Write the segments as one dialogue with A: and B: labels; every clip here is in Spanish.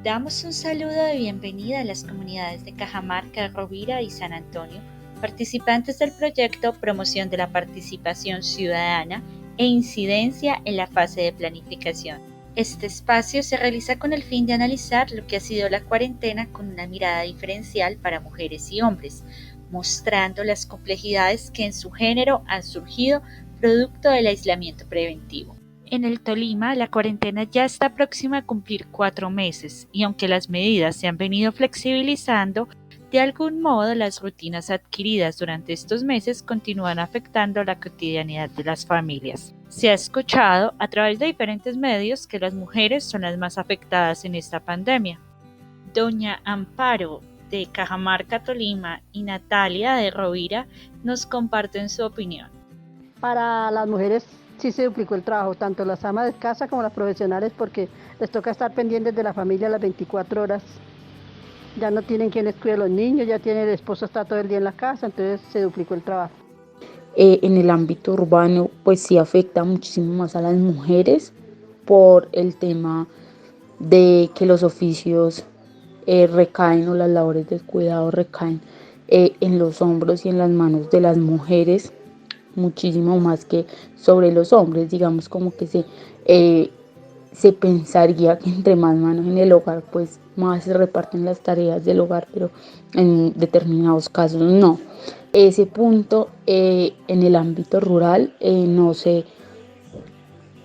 A: Damos un saludo de bienvenida a las comunidades de Cajamarca, Rovira y San Antonio, participantes del proyecto Promoción de la Participación Ciudadana e Incidencia en la fase de planificación. Este espacio se realiza con el fin de analizar lo que ha sido la cuarentena con una mirada diferencial para mujeres y hombres, mostrando las complejidades que en su género han surgido producto del aislamiento preventivo. En el Tolima, la cuarentena ya está próxima a cumplir 4 meses y aunque las medidas se han venido flexibilizando, de algún modo las rutinas adquiridas durante estos meses continúan afectando la cotidianidad de las familias. Se ha escuchado a través de diferentes medios que las mujeres son las más afectadas en esta pandemia. Doña Amparo de Cajamarca, Tolima y Natalia de Rovira nos comparten su opinión.
B: Para las mujeres sí se duplicó el trabajo, tanto las amas de casa como las profesionales, porque les toca estar pendientes de la familia las 24 horas. Ya no tienen quien les cuide a los niños, ya tiene el esposo, está todo el día en la casa, entonces se duplicó el trabajo.
C: En el ámbito urbano, pues sí afecta muchísimo más a las mujeres por el tema de que los oficios recaen o las labores del cuidado recaen en los hombros y en las manos de las mujeres, muchísimo más que sobre los hombres. Digamos como que se pensaría que entre más manos en el hogar, pues más se reparten las tareas del hogar, pero en determinados casos no. Ese punto en el ámbito rural no sé,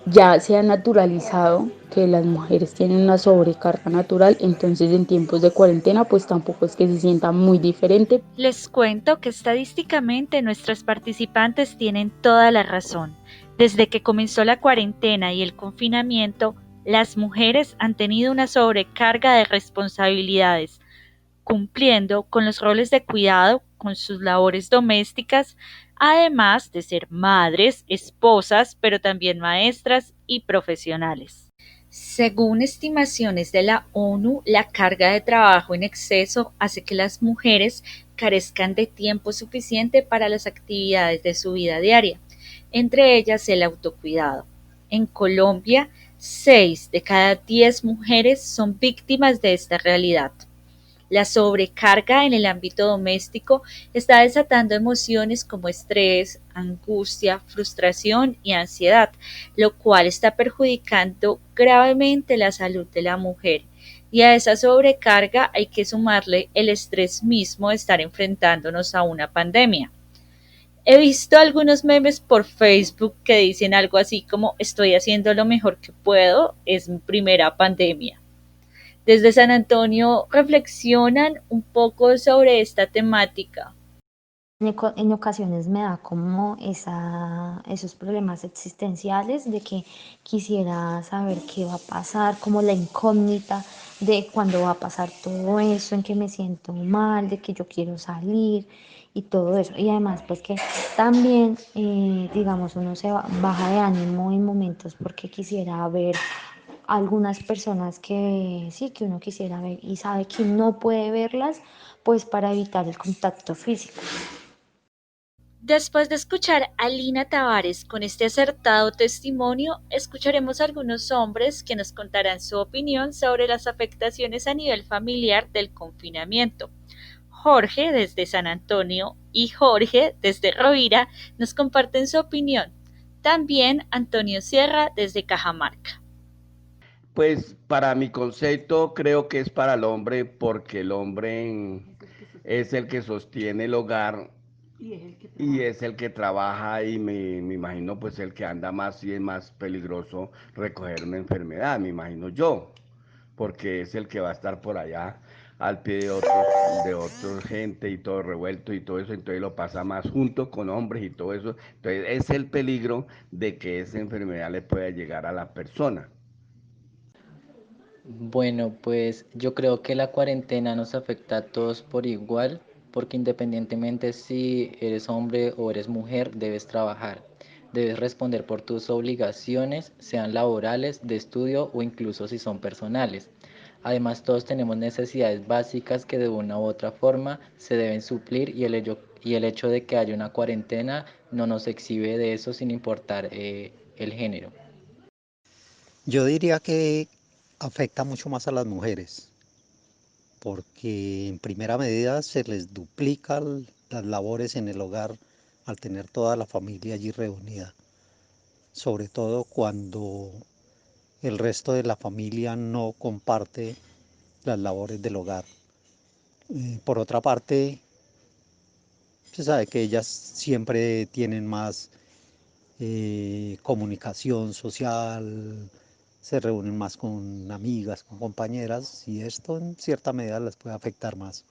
C: ya se ha naturalizado que las mujeres tienen una sobrecarga natural, entonces en tiempos de cuarentena pues tampoco es que se sienta muy diferente.
A: Les cuento que estadísticamente nuestras participantes tienen toda la razón. Desde que comenzó la cuarentena y el confinamiento, las mujeres han tenido una sobrecarga de responsabilidades, cumpliendo con los roles de cuidado, con sus labores domésticas, además de ser madres, esposas, pero también maestras y profesionales. Según estimaciones de la ONU, la carga de trabajo en exceso hace que las mujeres carezcan de tiempo suficiente para las actividades de su vida diaria, entre ellas el autocuidado. En Colombia, 6 de cada 10 mujeres son víctimas de esta realidad. La sobrecarga en el ámbito doméstico está desatando emociones como estrés, angustia, frustración y ansiedad, lo cual está perjudicando gravemente la salud de la mujer. Y a esa sobrecarga hay que sumarle el estrés mismo de estar enfrentándonos a una pandemia. He visto algunos memes por Facebook que dicen algo así como estoy haciendo lo mejor que puedo, es mi primera pandemia. Desde San Antonio reflexionan un poco sobre esta temática.
D: En ocasiones me da como esos problemas existenciales de que quisiera saber qué va a pasar, como la incógnita de cuándo va a pasar todo eso, en que me siento mal, de que yo quiero salir y todo eso. Y además, pues que también, digamos, uno baja de ánimo en momentos porque quisiera ver algunas personas que sí, que uno quisiera ver y sabe que no puede verlas, pues para evitar el contacto físico.
A: Después de escuchar a Lina Tavares con este acertado testimonio, escucharemos a algunos hombres que nos contarán su opinión sobre las afectaciones a nivel familiar del confinamiento. Jorge desde San Antonio y Jorge desde Rovira nos comparten su opinión. También Antonio Sierra desde Cajamarca.
E: Pues para mi concepto creo que es para el hombre porque el hombre es el que sostiene el hogar y es el que trabaja y me imagino pues el que anda más y es más peligroso recoger una enfermedad, me imagino yo, porque es el que va a estar por allá al pie de otra gente y todo revuelto y todo eso, entonces lo pasa más junto con hombres y todo eso, entonces es el peligro de que esa enfermedad le pueda llegar a la persona.
F: Bueno, pues yo creo que la cuarentena nos afecta a todos por igual, porque independientemente si eres hombre o eres mujer, debes trabajar, debes responder por tus obligaciones, sean laborales, de estudio o incluso si son personales. Además, todos tenemos necesidades básicas que de una u otra forma se deben suplir y el hecho de que haya una cuarentena no nos exhibe de eso sin importar el género.
G: Yo diría que afecta mucho más a las mujeres, porque en primera medida se les duplican las labores en el hogar al tener toda la familia allí reunida, sobre todo cuando el resto de la familia no comparte las labores del hogar. Por otra parte, se sabe que ellas siempre tienen más comunicación social, se reúnen más con amigas, con compañeras, y esto en cierta medida les puede afectar más.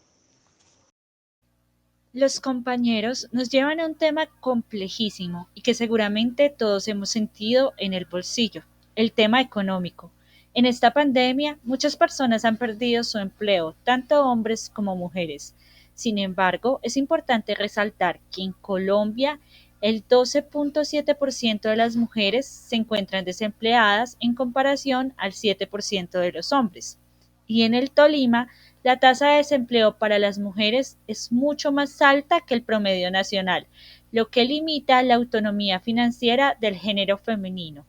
A: Los compañeros nos llevan a un tema complejísimo y que seguramente todos hemos sentido en el bolsillo, el tema económico. En esta pandemia, muchas personas han perdido su empleo, tanto hombres como mujeres. Sin embargo, es importante resaltar que en Colombia el 12.7% de las mujeres se encuentran desempleadas en comparación al 7% de los hombres. Y en el Tolima, la tasa de desempleo para las mujeres es mucho más alta que el promedio nacional, lo que limita la autonomía financiera del género femenino.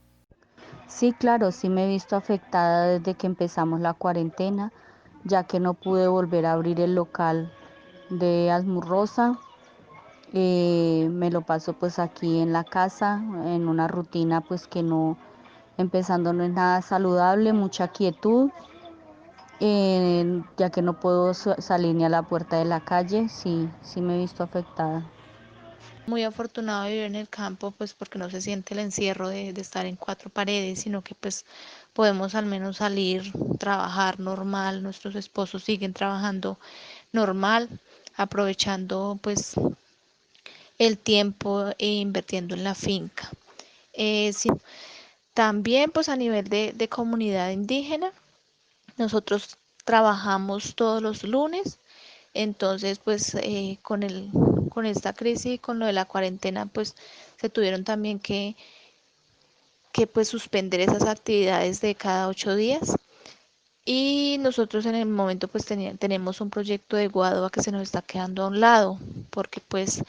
H: Sí, claro, sí me he visto afectada desde que empezamos la cuarentena, ya que no pude volver a abrir el local de Asmurrosa. Me lo paso pues aquí en la casa, en una rutina pues que no, empezando no es nada saludable, mucha quietud, ya que no puedo salir ni a la puerta de la calle, sí, sí me he visto afectada.
I: Muy afortunado de vivir en el campo, pues porque no se siente el encierro de estar en cuatro paredes, sino que pues podemos al menos salir, trabajar normal, nuestros esposos siguen trabajando normal, aprovechando pues el tiempo e invirtiendo en la finca. Sí, también pues a nivel de comunidad indígena, nosotros trabajamos todos los lunes, entonces pues con esta crisis y con lo de la cuarentena pues se tuvieron también que pues suspender esas actividades de cada 8 días. Y nosotros en el momento pues tenemos un proyecto de Guadua que se nos está quedando a un lado, porque pues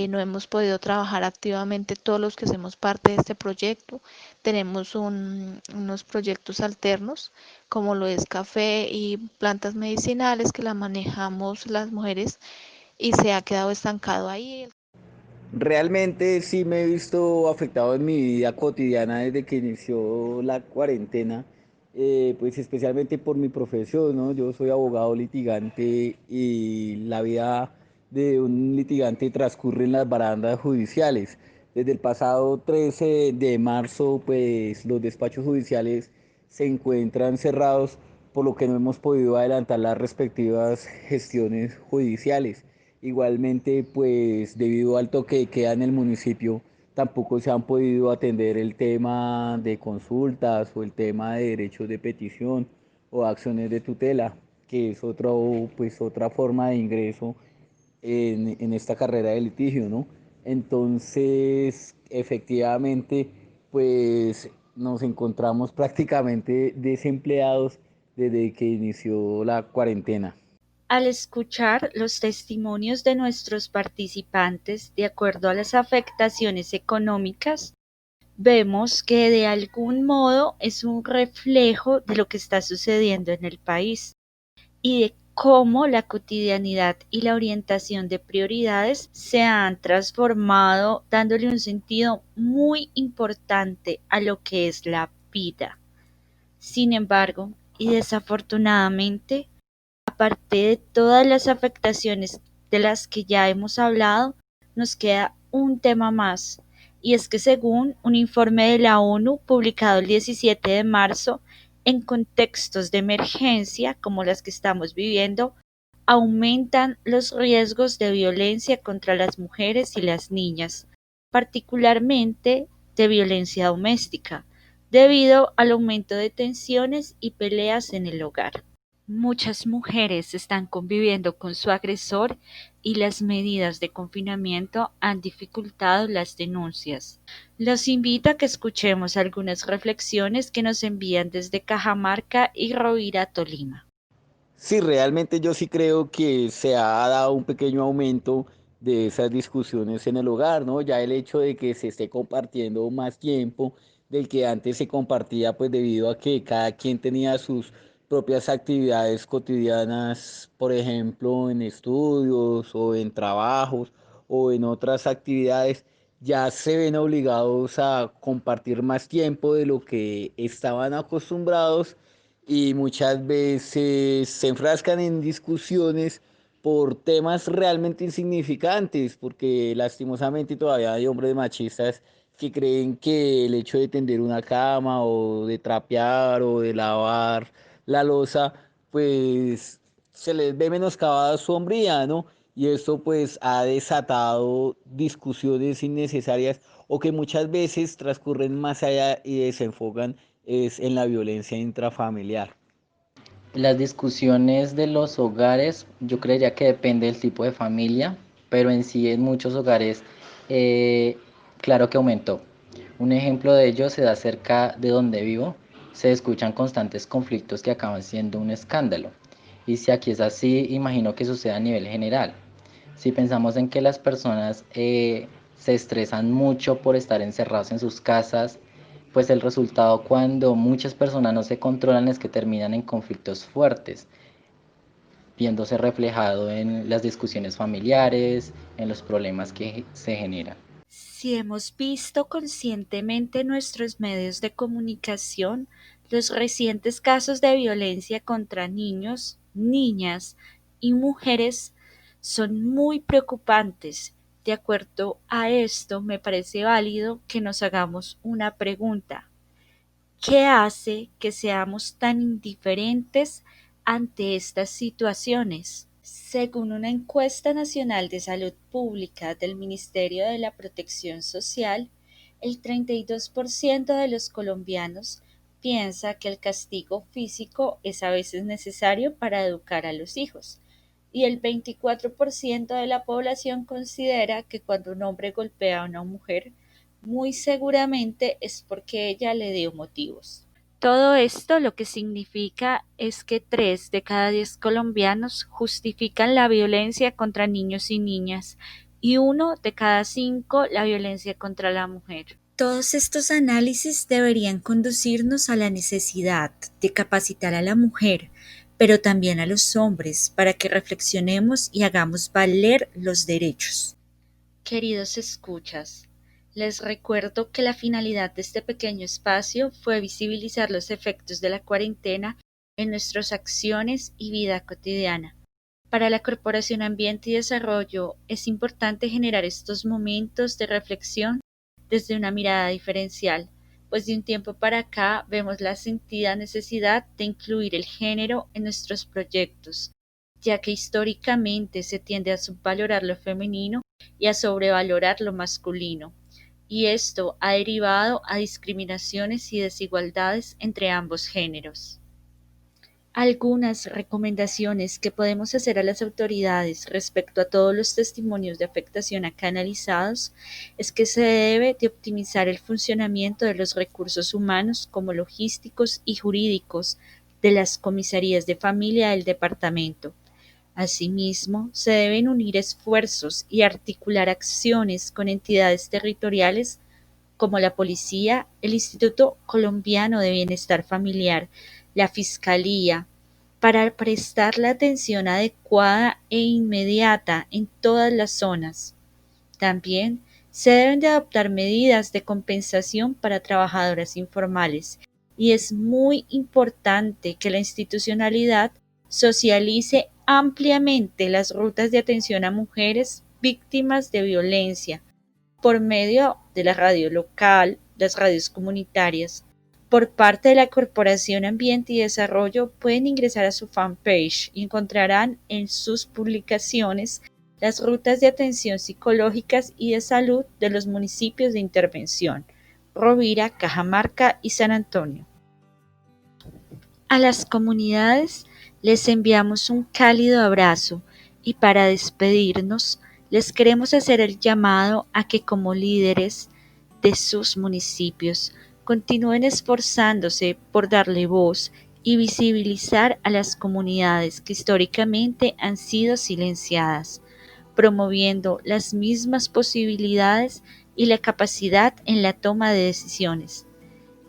I: no hemos podido trabajar activamente todos los que hacemos parte de este proyecto. Tenemos unos proyectos alternos, como lo es café y plantas medicinales, que la manejamos las mujeres y se ha quedado estancado ahí.
J: Realmente sí me he visto afectado en mi vida cotidiana desde que inició la cuarentena, pues especialmente por mi profesión, ¿no? Yo soy abogado litigante y la vida de un litigante transcurre en las barandas judiciales. Desde el pasado 13 de marzo, pues los despachos judiciales se encuentran cerrados, por lo que no hemos podido adelantar las respectivas gestiones judiciales. Igualmente, pues debido al toque de queda en el municipio, tampoco se han podido atender el tema de consultas o el tema de derechos de petición o acciones de tutela, que es pues, otra forma de ingreso en esta carrera de litigio, ¿no? Entonces, efectivamente, pues nos encontramos prácticamente desempleados desde que inició la cuarentena.
A: Al escuchar los testimonios de nuestros participantes de acuerdo a las afectaciones económicas, vemos que de algún modo es un reflejo de lo que está sucediendo en el país y de cómo la cotidianidad y la orientación de prioridades se han transformado dándole un sentido muy importante a lo que es la vida. Sin embargo, y desafortunadamente, aparte de todas las afectaciones de las que ya hemos hablado, nos queda un tema más, y es que según un informe de la ONU publicado el 17 de marzo, en contextos de emergencia como las que estamos viviendo, aumentan los riesgos de violencia contra las mujeres y las niñas, particularmente de violencia doméstica, debido al aumento de tensiones y peleas en el hogar. Muchas mujeres están conviviendo con su agresor y las medidas de confinamiento han dificultado las denuncias. Los invito a que escuchemos algunas reflexiones que nos envían desde Cajamarca y Rovira, Tolima.
J: Sí, realmente yo sí creo que se ha dado un pequeño aumento de esas discusiones en el hogar, ¿no? Ya el hecho de que se esté compartiendo más tiempo, del que antes se compartía, pues debido a que cada quien tenía sus propias actividades cotidianas, por ejemplo, en estudios o en trabajos o en otras actividades, ya se ven obligados a compartir más tiempo de lo que estaban acostumbrados y muchas veces se enfrascan en discusiones por temas realmente insignificantes, porque lastimosamente todavía hay hombres machistas que creen que el hecho de tender una cama o de trapear o de lavar la loza, pues se les ve menoscabada su hombría, ¿no? Y esto pues ha desatado discusiones innecesarias o que muchas veces transcurren más allá y desenfocan es en la violencia intrafamiliar.
F: Las discusiones de los hogares, yo creería que depende del tipo de familia, pero en sí en muchos hogares, eh, claro que aumentó. Un ejemplo de ello se da cerca de donde vivo. Se escuchan constantes conflictos que acaban siendo un escándalo. Y si aquí es así, imagino que sucede a nivel general. Si pensamos en que las personas se estresan mucho por estar encerrados en sus casas, pues el resultado cuando muchas personas no se controlan es que terminan en conflictos fuertes, viéndose reflejado en las discusiones familiares, en los problemas que se generan.
A: Si hemos visto conscientemente en nuestros medios de comunicación los recientes casos de violencia contra niños, niñas y mujeres, son muy preocupantes. De acuerdo a esto, me parece válido que nos hagamos una pregunta. ¿Qué hace que seamos tan indiferentes ante estas situaciones? Según una encuesta nacional de salud pública del Ministerio de la Protección Social, el 32% de los colombianos piensa que el castigo físico es a veces necesario para educar a los hijos, y el 24% de la población considera que cuando un hombre golpea a una mujer, muy seguramente es porque ella le dio motivos. Todo esto lo que significa es que 3 de cada 10 colombianos justifican la violencia contra niños y niñas y 1 de cada 5 la violencia contra la mujer. Todos estos análisis deberían conducirnos a la necesidad de capacitar a la mujer, pero también a los hombres, para que reflexionemos y hagamos valer los derechos. Queridos escuchas, les recuerdo que la finalidad de este pequeño espacio fue visibilizar los efectos de la cuarentena en nuestras acciones y vida cotidiana. Para la Corporación Ambiente y Desarrollo es importante generar estos momentos de reflexión desde una mirada diferencial, pues de un tiempo para acá vemos la sentida necesidad de incluir el género en nuestros proyectos, ya que históricamente se tiende a subvalorar lo femenino y a sobrevalorar lo masculino, y esto ha derivado a discriminaciones y desigualdades entre ambos géneros. Algunas recomendaciones que podemos hacer a las autoridades respecto a todos los testimonios de afectación acá analizados es que se debe de optimizar el funcionamiento de los recursos humanos como logísticos y jurídicos de las comisarías de familia del departamento. Asimismo, se deben unir esfuerzos y articular acciones con entidades territoriales como la Policía, el Instituto Colombiano de Bienestar Familiar, la Fiscalía, para prestar la atención adecuada e inmediata en todas las zonas. También se deben de adoptar medidas de compensación para trabajadoras informales y es muy importante que la institucionalidad socialice ampliamente las rutas de atención a mujeres víctimas de violencia por medio de la radio local, las radios comunitarias. Por parte de la Corporación Ambiente y Desarrollo pueden ingresar a su fanpage y encontrarán en sus publicaciones las rutas de atención psicológicas y de salud de los municipios de intervención, Rovira, Cajamarca y San Antonio. A las comunidades les enviamos un cálido abrazo y para despedirnos les queremos hacer el llamado a que como líderes de sus municipios continúen esforzándose por darle voz y visibilizar a las comunidades que históricamente han sido silenciadas, promoviendo las mismas posibilidades y la capacidad en la toma de decisiones.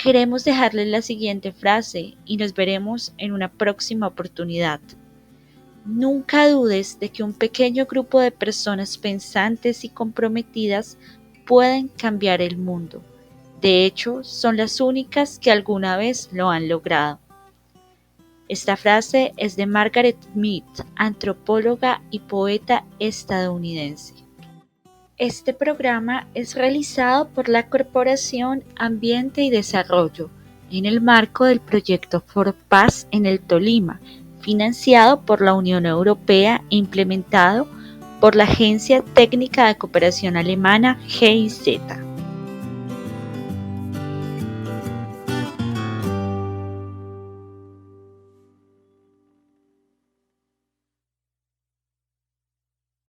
A: Queremos dejarles la siguiente frase y nos veremos en una próxima oportunidad. Nunca dudes de que un pequeño grupo de personas pensantes y comprometidas pueden cambiar el mundo. De hecho, son las únicas que alguna vez lo han logrado. Esta frase es de Margaret Mead, antropóloga y poeta estadounidense. Este programa es realizado por la Corporación Ambiente y Desarrollo en el marco del proyecto For Paz en el Tolima, financiado por la Unión Europea e implementado por la Agencia Técnica de Cooperación Alemana GIZ.